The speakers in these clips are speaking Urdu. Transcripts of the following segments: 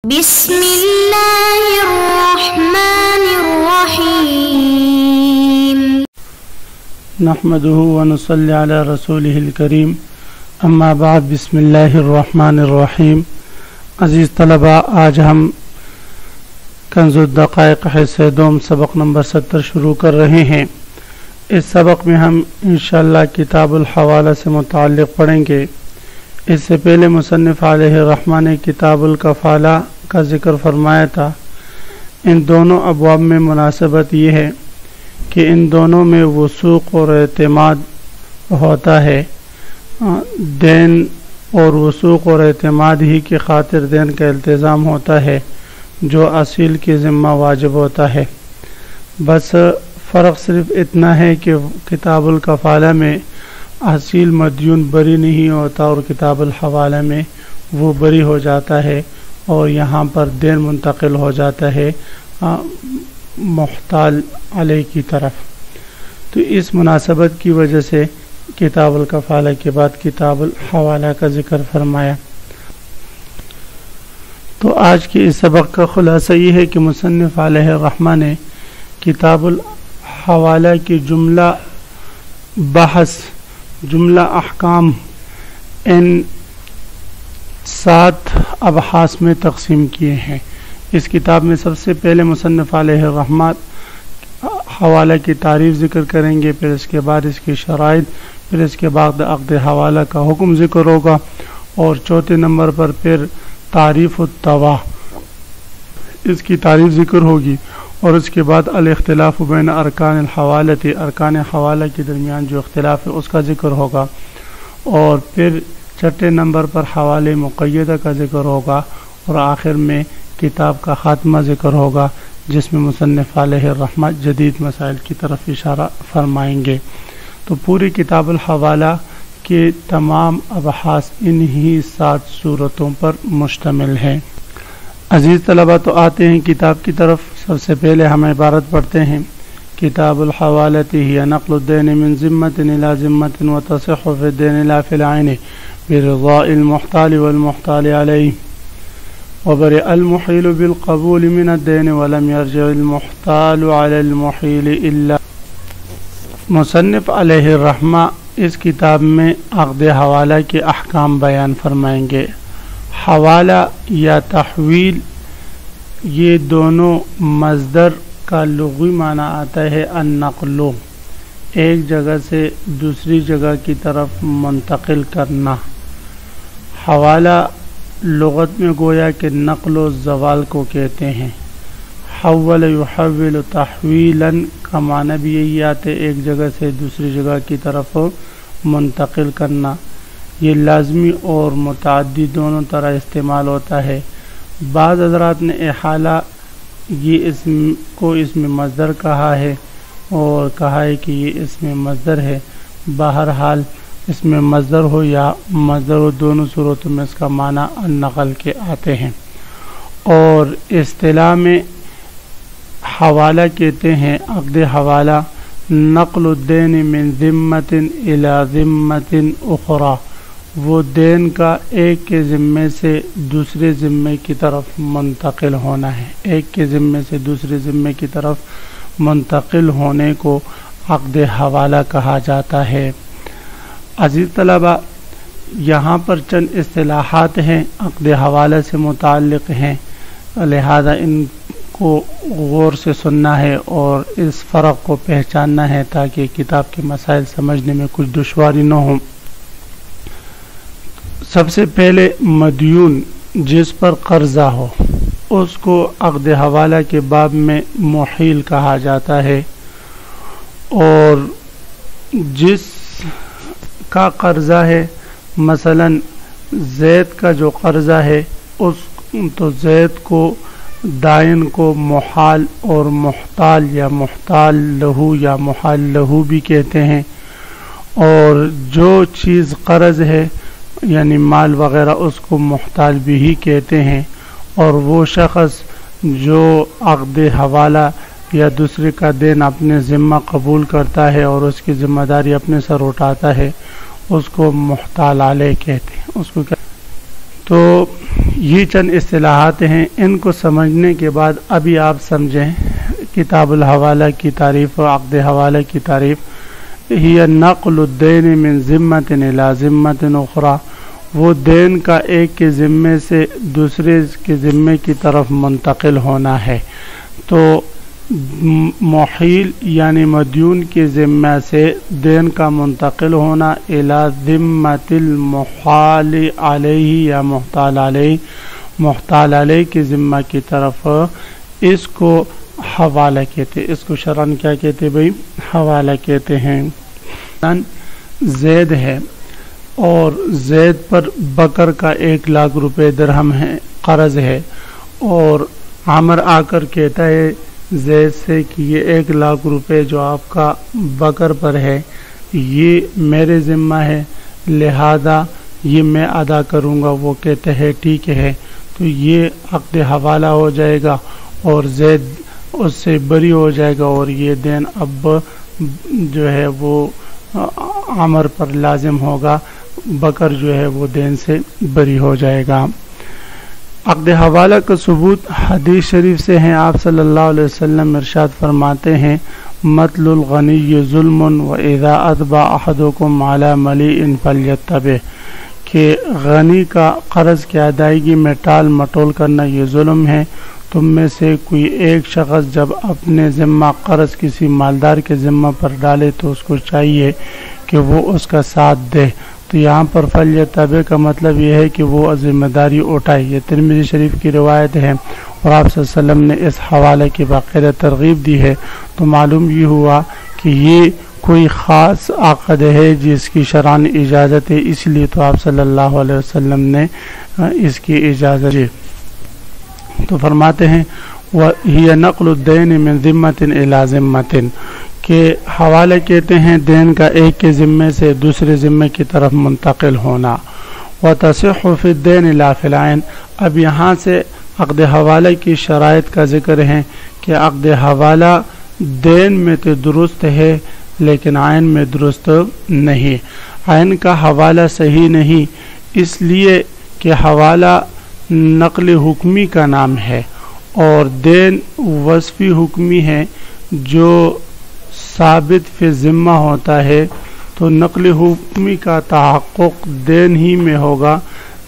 بسم اللہ الرحمن الرحیم نحمده ونصلی علی رسولہ الکریم اما بعد بسم اللہ الرحمن الرحیم۔ عزیز طلباء، آج ہم کنز الدقائق حصہ دوم سبق نمبر 70 شروع کر رہے ہیں۔ اس سبق میں ہم انشاءاللہ کتاب الحوالہ سے متعلق پڑھیں گے۔ اس سے پہلے مصنف علیہ الرحمہ نے کتاب الکفالہ کا ذکر فرمایا تھا۔ ان دونوں ابواب میں مناسبت یہ ہے کہ ان دونوں میں وثوق اور اعتماد ہوتا ہے۔ دین اور وثوق اور اعتماد ہی کی خاطر دین کا التزام ہوتا ہے جو اصیل کے ذمہ واجب ہوتا ہے۔ بس فرق صرف اتنا ہے کہ کتاب الکفالہ میں اصیل مدیون بری نہیں ہوتا اور کتاب الحوالہ میں وہ بری ہو جاتا ہے، اور یہاں پر دین منتقل ہو جاتا ہے محتال علیہ کی طرف۔ تو اس مناسبت کی وجہ سے کتاب الکفالہ کے بعد کتاب الحوالہ کا ذکر فرمایا۔ تو آج کے اس سبق کا خلاصہ یہ ہے کہ مصنف علیہ الرحمہ نے کتاب الحوالہ کی جملہ بحث، جملہ احکام ان 7 ابحاث میں تقسیم کیے ہیں۔ اس کتاب میں سب سے پہلے مصنف علیہ الرحمہ حوالہ کی تعریف ذکر کریں گے، پھر اس کے بعد اس کی شرائط، پھر اس کے بعد عقد حوالہ کا حکم ذکر ہوگا، اور چوتھے نمبر پر پھر تعریف التوا، اس کی تعریف ذکر ہوگی، اور اس کے بعد الاختلاف بین ارکان الحوالہ، ارکان حوالہ کے درمیان جو اختلاف ہے اس کا ذکر ہوگا، اور پھر چھٹے نمبر پر حوالے مقیدہ کا ذکر ہوگا، اور آخر میں کتاب کا خاتمہ ذکر ہوگا جس میں مصنف علیہ الرحمہ جدید مسائل کی طرف اشارہ فرمائیں گے۔ تو پوری کتاب الحوالہ کے تمام ابحاث انہی 7 صورتوں پر مشتمل ہیں۔ عزیز طلبہ، تو آتے ہیں کتاب کی طرف۔ سب سے پہلے ہم عبارت پڑھتے ہیں۔ کتاب الحوالۃ ہی نقل الدین من ذمۃ الی ذمۃ وتصح فی الدین لا فی العین برضاء المحتال والمحتال علیہ، وبرئ المحیل بالقبول من الدین ولم یرجع المحتال علی المحیل الا۔ مصنف علیہ الرحمہ اس کتاب میں عقد حوالہ کے احکام بیان فرمائیں گے۔ حوالہ یا تحویل، یہ دونوں مصدر کا لغوی معنی آتا ہے النقل، ایک جگہ سے دوسری جگہ کی طرف منتقل کرنا۔ حوالہ لغت میں گویا کہ نقل و زوال کو کہتے ہیں۔ حول یحول تحویلا کا معنی بھی یہی آتے، ایک جگہ سے دوسری جگہ کی طرف منتقل کرنا۔ یہ لازمی اور متعدی دونوں طرح استعمال ہوتا ہے۔ بعض حضرات نے احالہ یہ اسم مصدر کہا ہے، اور کہا ہے کہ یہ اسم مصدر ہے۔ بہرحال اسم مصدر ہو یا مصدر ہو، دونوں صورتوں میں اس کا معنی النقل کے آتے ہیں۔ اور اصطلاح میں حوالہ کہتے ہیں عقد حوالہ نقل الدین من ذمۃ الی ذمۃ اخری، وہ دین کا ایک کے ذمے سے دوسرے ذمے کی طرف منتقل ہونا ہے۔ ایک کے ذمے سے دوسرے ذمے کی طرف منتقل ہونے کو عقد حوالہ کہا جاتا ہے۔ عزیز طلبہ، یہاں پر چند اصطلاحات ہیں عقد حوالہ سے متعلق ہیں، لہذا ان کو غور سے سننا ہے اور اس فرق کو پہچاننا ہے تاکہ کتاب کے مسائل سمجھنے میں کچھ دشواری نہ ہو۔ سب سے پہلے مدیون جس پر قرضہ ہو اس کو عقد حوالہ کے باب میں محیل کہا جاتا ہے، اور جس کا قرضہ ہے، مثلا زید کا جو قرضہ ہے تو زید کو دائن کو محال اور محتال یا محتال لہو یا محال لہو بھی کہتے ہیں، اور جو چیز قرض ہے یعنی مال وغیرہ اس کو محتال بھی ہی کہتے ہیں، اور وہ شخص جو عقد حوالہ یا دوسرے کا دین اپنے ذمہ قبول کرتا ہے اور اس کی ذمہ داری اپنے سر اٹھاتا ہے اس کو محتال علیہ کہتے ہیں۔ اس کو تو یہ چند اصطلاحات ہیں، ان کو سمجھنے کے بعد ابھی آپ سمجھیں کتاب الحوالہ کی تعریف و عقد حوالہ کی تعریف۔ ہی نقل الدین من ذمۃ الی ذمۃ اخری، وہ دین کا ایک کے ذمے سے دوسرے کے ذمے کی طرف منتقل ہونا ہے۔ تو محیل یعنی مدیون کے ذمہ سے دین کا منتقل ہونا الی ذمۃ المحال علیہ یا محتال علیہ، محتال علیہ کے ذمہ کی طرف، اس کو حوالہ کہتے ہیں۔ اس کو شرعاً کیا کہتے ہیں بھائی؟ حوالہ کہتے ہیں۔ زید ہے اور زید پر بکر کا 1,00,000 روپے درہم ہے، قرض ہے، اور عامر آ کر کہتا ہے زید سے کہ یہ 1,00,000 روپے جو آپ کا بکر پر ہے یہ میرے ذمہ ہے، لہذا یہ میں ادا کروں گا۔ وہ کہتے ہیں ٹھیک ہے، تو یہ عقد حوالہ ہو جائے گا اور زید اس سے بری ہو جائے گا، اور یہ دین اب جو ہے وہ عامر پر لازم ہوگا، بکر جو ہے وہ دین سے بری ہو جائے گا۔ عقد حوالہ کا ثبوت حدیث شریف سے ہیں۔ آپ صلی اللہ علیہ وسلم ارشاد فرماتے ہیں مطل الغنی ظلم واذا اتبع احدکم علی ملیء فلیتبع، کہ غنی کا قرض کی ادائیگی میں ٹال مٹول کرنا یہ ظلم ہے۔ تم میں سے کوئی ایک شخص جب اپنے ذمہ قرض کسی مالدار کے ذمہ پر ڈالے تو اس کو چاہیے کہ وہ اس کا ساتھ دے۔ تو یہاں پر فلیتبع کا مطلب یہ ہے کہ وہ ذمہ داری اٹھائے۔ یہ ترمذی شریف کی روایت ہے اور آپ صلی اللہ علیہ وسلم نے اس حوالے کی باقاعدہ ترغیب دی ہے۔ تو معلوم یہ ہوا کہ یہ کوئی خاص عقد ہے جس کی شرعاً اجازت ہے، اس لیے تو آپ صلی اللہ علیہ وسلم نے اس کی اجازت دی۔ تو فرماتے ہیں وَهِيَ نَقْلُ الدَّيْنِ مِنْ ذِمَّةٍ إِلَى ذِمَّةٍ، کہ حوالہ کہتے ہیں دین کا ایک کے ذمے سے دوسرے ذمے کی طرف منتقل ہونا۔ وَتَصِحُّ فِي الدَّيْنِ لَا فِي الْعَيْنِ، اب یہاں سے عقد حوالہ کی شرائط کا ذکر ہے کہ عقد حوالہ دین میں تو درست ہے لیکن عین میں درست نہیں۔ عین کا حوالہ صحیح نہیں، اس لیے کہ حوالہ نقل حکمی کا نام ہے اور دین وصفی حکمی ہے جو ثابت فی ذمہ ہوتا ہے، تو نقل حکمی کا تحقق دین ہی میں ہوگا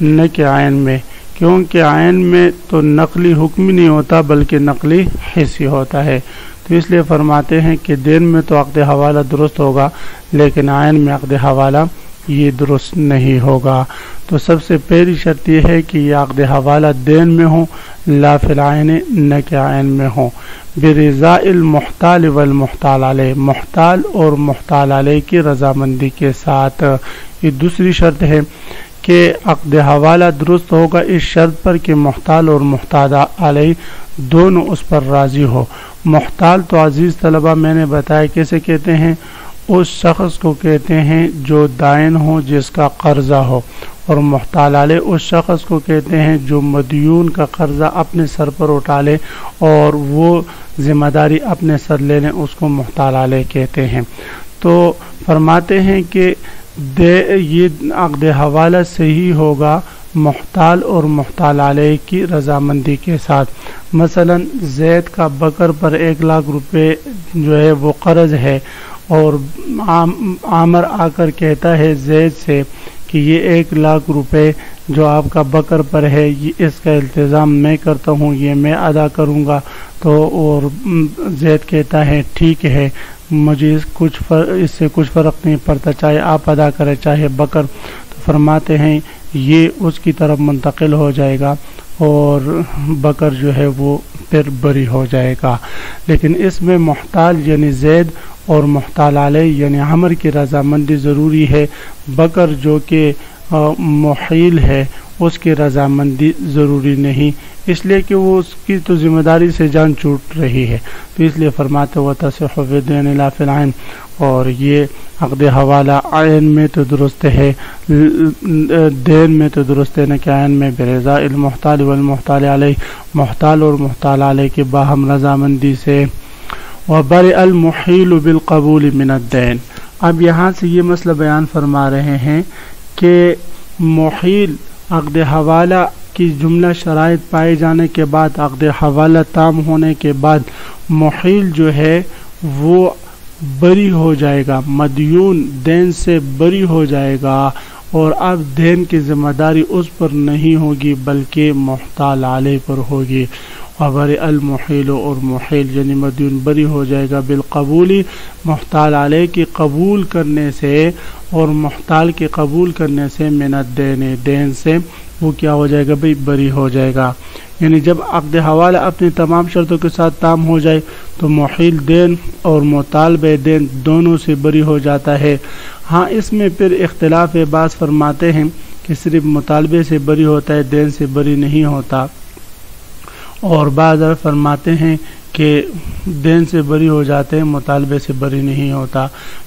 نہ کہ عین میں، کیونکہ عین میں تو نقلی حکمی نہیں ہوتا بلکہ نقلی حصی ہوتا ہے۔ تو اس لیے فرماتے ہیں کہ دین میں تو عقد حوالہ درست ہوگا لیکن عین میں عقد حوالہ یہ درست نہیں ہوگا۔ تو سب سے پہلی شرط یہ ہے کہ یہ عقد حوالہ دین میں ہو، لا فی العین، نہ کہ عین میں ہو، برضاء المحتال والمحتال علیہ، محتال اور محتال علیہ کی رضامندی کے ساتھ۔ یہ دوسری شرط ہے کہ عقد حوالہ درست ہوگا اس شرط پر کہ محتال اور محتال علیہ دونوں اس پر راضی ہو۔ محتال تو عزیز طلبہ میں نے بتایا کیسے کہتے ہیں، اس شخص کو کہتے ہیں جو دائن ہو، جس کا قرضہ ہو، اور محتال علیہ اس شخص کو کہتے ہیں جو مدیون کا قرضہ اپنے سر پر اٹھا لے اور وہ ذمہ داری اپنے سر لے لیں، اس کو محتال علیہ کہتے ہیں۔ تو فرماتے ہیں کہ یہ عقد حوالہ صحیح ہوگا محتال اور محتال علیہ کی رضامندی کے ساتھ۔ مثلا زید کا بکر پر 1,00,000 روپے جو ہے وہ قرض ہے، اور عامر آ کر کہتا ہے زید سے کہ یہ 1,00,000 روپے جو آپ کا بکر پر ہے یہ اس کا التزام میں کرتا ہوں، یہ میں ادا کروں گا۔ تو اور زید کہتا ہے ٹھیک ہے، مجھے اس سے کچھ فرق نہیں پڑتا، چاہے آپ ادا کریں چاہے بکر۔ تو فرماتے ہیں یہ اس کی طرف منتقل ہو جائے گا اور بکر جو ہے وہ پھر بری ہو جائے گا۔ لیکن اس میں محتال یعنی زید اور محتال علیہ یعنی عمر کی رضامندی ضروری ہے، بکر جو کہ محیل ہے اس کی رضامندی ضروری نہیں، اس لیے کہ وہ اس کی تو ذمہ داری سے جان چھوٹ رہی ہے۔ تو اس لیے فرماتے وہ تصح فی الدین لا فی العین، اور یہ عقد حوالہ عین میں تو درست ہے، دین میں تو درست ہے نہ کہ عین میں، برضاء المحتال والمحتال علیہ، محتال اور محتال علیہ کے باہم رضامندی سے۔ وبرئ المحیل بالقبول من الدین، اب یہاں سے یہ مسئلہ بیان فرما رہے ہیں کہ محیل عقد حوالہ کی جملہ شرائط پائے جانے کے بعد، عقد حوالہ تام ہونے کے بعد محیل جو ہے وہ بری ہو جائے گا، مدیون دین سے بری ہو جائے گا، اور اب دین کی ذمہ داری اس پر نہیں ہوگی بلکہ محتال علیہ پر ہوگی۔ وبرئ المحیل، اور محیل یعنی مدیون بری ہو جائے گا، بالقبولی محتال علیہ کی قبول کرنے سے، اور محتال کے قبول کرنے سے، من الدین دین سے وہ کیا ہو جائے گا بھئی بری ہو جائے گا۔ یعنی جب عقد حوالہ اپنی تمام شرطوں کے ساتھ تام ہو جائے تو محیل دین اور مطالبہ دین دونوں سے بری ہو جاتا ہے۔ ہاں اس میں پھر اختلاف ہے، بعض فرماتے ہیں کہ صرف مطالبے سے بری ہوتا ہے، دین سے بری نہیں ہوتا، اور بعض فرماتے ہیں کہ دین سے بری ہو جاتے ہیں، مطالبے سے بری نہیں ہوتا۔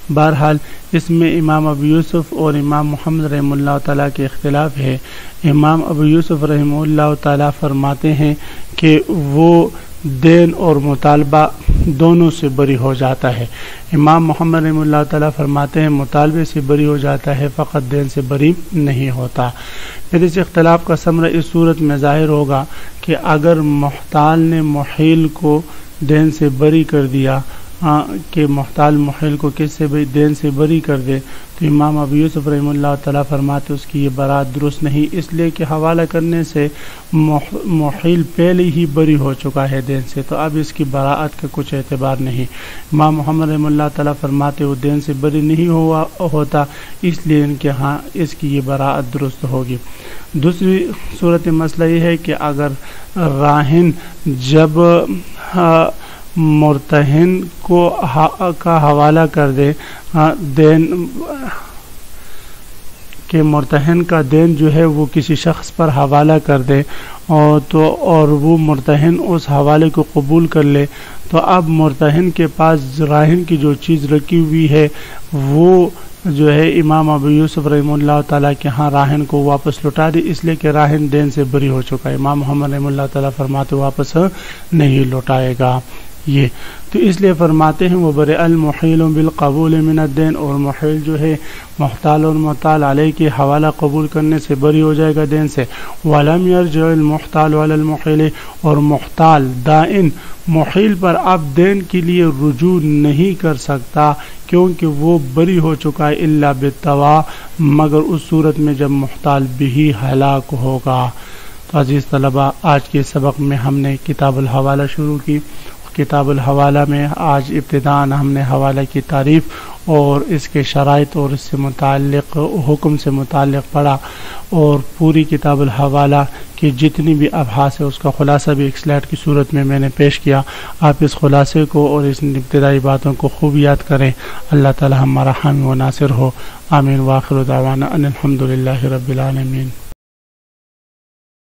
بہرحال اس میں امام ابو یوسف اور امام محمد رحمہ اللہ تعالیٰ کے اختلاف ہے۔ امام ابو یوسف رحمہ اللہ تعالیٰ فرماتے ہیں کہ وہ دین اور مطالبہ دونوں سے بری ہو جاتا ہے۔ امام محمد رحمہ اللہ تعالیٰ فرماتے ہیں مطالبے سے بری ہو جاتا ہے، فقط دین سے بری نہیں ہوتا۔ پھر اس اختلاف کا ثمرہ اس صورت میں ظاہر ہوگا کہ اگر محتال نے محیل کو دین سے بری کر دیا، کہ محتال محیل کو کس سے بھی دین سے بری کر دے، تو امام ابو یوسف رحمہ اللہ تعالیٰ فرماتے اس کی یہ برات درست نہیں، اس لیے کہ حوالہ کرنے سے محیل پہلے ہی بری ہو چکا ہے دین سے، تو اب اس کی براعت کا کچھ اعتبار نہیں۔ امام محمد رحمہ اللہ تعالیٰ فرماتے وہ دین سے بری نہیں ہوتا، اس لیے ان کے ہاں اس کی یہ براعت درست ہوگی۔ دوسری صورت مسئلہ یہ ہے کہ اگر راہن جب مرتہن کو کا حوالہ کر دے، دین کہ مرتہن کا دین جو ہے وہ کسی شخص پر حوالہ کر دے، اور وہ مرتہن اس حوالے کو قبول کر لے، تو اب مرتہن کے پاس راہن کی جو چیز رکھی ہوئی ہے وہ جو ہے امام ابو یوسف رحمہ اللہ تعالیٰ کے ہاں راہن کو واپس لوٹا دی، اس لیے کہ راہن دین سے بری ہو چکا ہے۔ امام محمد رحمہ اللہ تعالیٰ فرماتے واپس نہیں لوٹائے گا یہ، تو اس لیے فرماتے ہیں وبرئ المحیل بالقبول من الدین، اور محیل جو ہے محتال اور مطال علیہ کے حوالہ قبول کرنے سے بری ہو جائے گا دین سے۔ ولم یرجع المحتال علی المحیل، اور محتال دائن محیل پر اب دین کے لیے رجوع نہیں کر سکتا کیونکہ وہ بری ہو چکا ہے، الا بالتوا، مگر اس صورت میں جب محتال بھی ہلاک ہوگا۔ تو عزیز طلبہ، آج کے سبق میں ہم نے کتاب الحوالہ شروع کی۔ کتاب الحوالہ میں آج ابتداءً ہم نے حوالہ کی تعریف اور اس کے شرائط اور اس سے متعلق حکم سے متعلق پڑھا، اور پوری کتاب الحوالہ کی جتنی بھی ابحاث ہے اس کا خلاصہ بھی ایک سلائڈ کی صورت میں نے پیش کیا۔ آپ اس خلاصے کو اور اس ابتدائی باتوں کو خوب یاد کریں۔ اللہ تعالی ہمارا حامی و ناصر ہو، آمین۔ وآخر دعوانا ان الحمد للہ رب العالمین۔